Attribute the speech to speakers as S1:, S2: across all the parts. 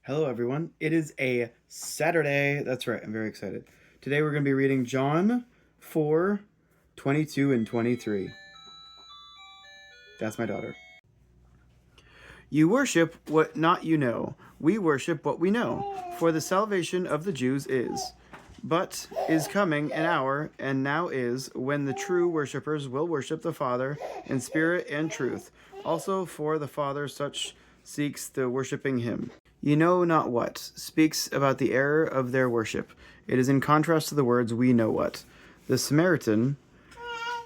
S1: Hello, everyone. It is a Saturday. That's right. I'm very excited. Today we're going to be reading John 4, 22 and 23. That's my daughter. You worship what not you know. We worship what we know. For the salvation of the Jews is. But is coming an hour, and now is, when the true worshippers will worship the Father in spirit and truth. Also for the Father such seeks the worshipping him. You know not what speaks about the error of their worship. It is in contrast to the words we know what. The Samaritan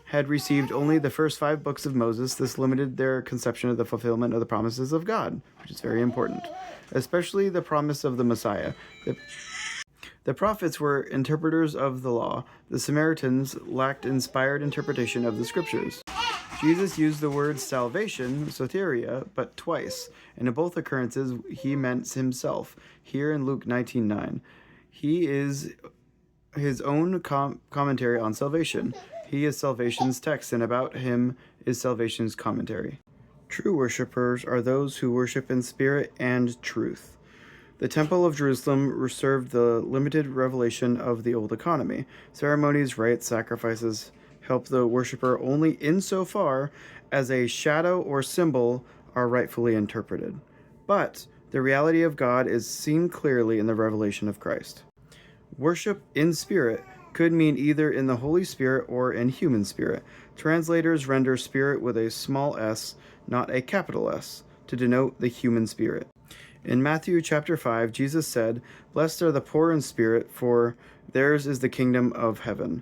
S1: had received only the first 5 books of Moses. This limited their conception of the fulfillment of the promises of God, which is very important, especially the promise of the Messiah. The prophets were interpreters of the law. The Samaritans lacked inspired interpretation of the scriptures. Jesus used the word salvation, soteria, but twice, and in both occurrences he meant himself. Here in Luke 19:9, he is his own commentary on salvation. He is salvation's text, and about him is salvation's commentary. True worshippers are those who worship in spirit and truth. The Temple of Jerusalem reserved the limited revelation of the old economy. Ceremonies, rites, sacrifices help the worshiper only insofar as a shadow or symbol are rightfully interpreted. But the reality of God is seen clearly in the revelation of Christ. Worship in spirit could mean either in the Holy Spirit or in human spirit. Translators render spirit with a small s, not a capital S, to denote the human spirit. In Matthew chapter 5, Jesus said, "Blessed are the poor in spirit, for theirs is the kingdom of heaven."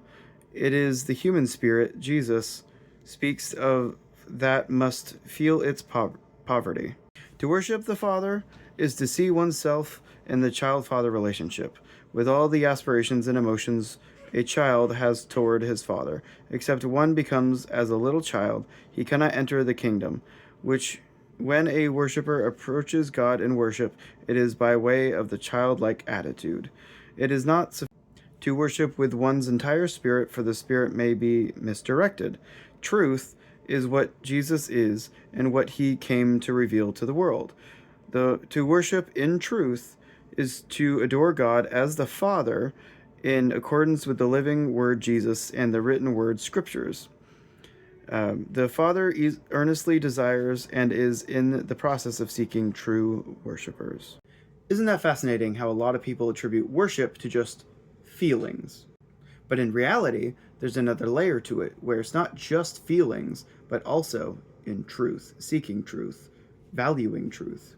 S1: It is the human spirit Jesus speaks of that must feel its poverty. To worship the Father is to see oneself in the child-father relationship, with all the aspirations and emotions a child has toward his father. Except one becomes as a little child, he cannot enter the kingdom, which when a worshiper approaches God in worship, it is by way of the childlike attitude. It is not sufficient to worship with one's entire spirit, for the spirit may be misdirected. Truth is what Jesus is and what he came to reveal to the world. To worship in truth is to adore God as the Father in accordance with the living word Jesus and the written word scriptures. The Father earnestly desires and is in the process of seeking true worshipers. Isn't that fascinating how a lot of people attribute worship to just feelings? But in reality, there's another layer to it, where it's not just feelings, but also in truth, seeking truth, valuing truth.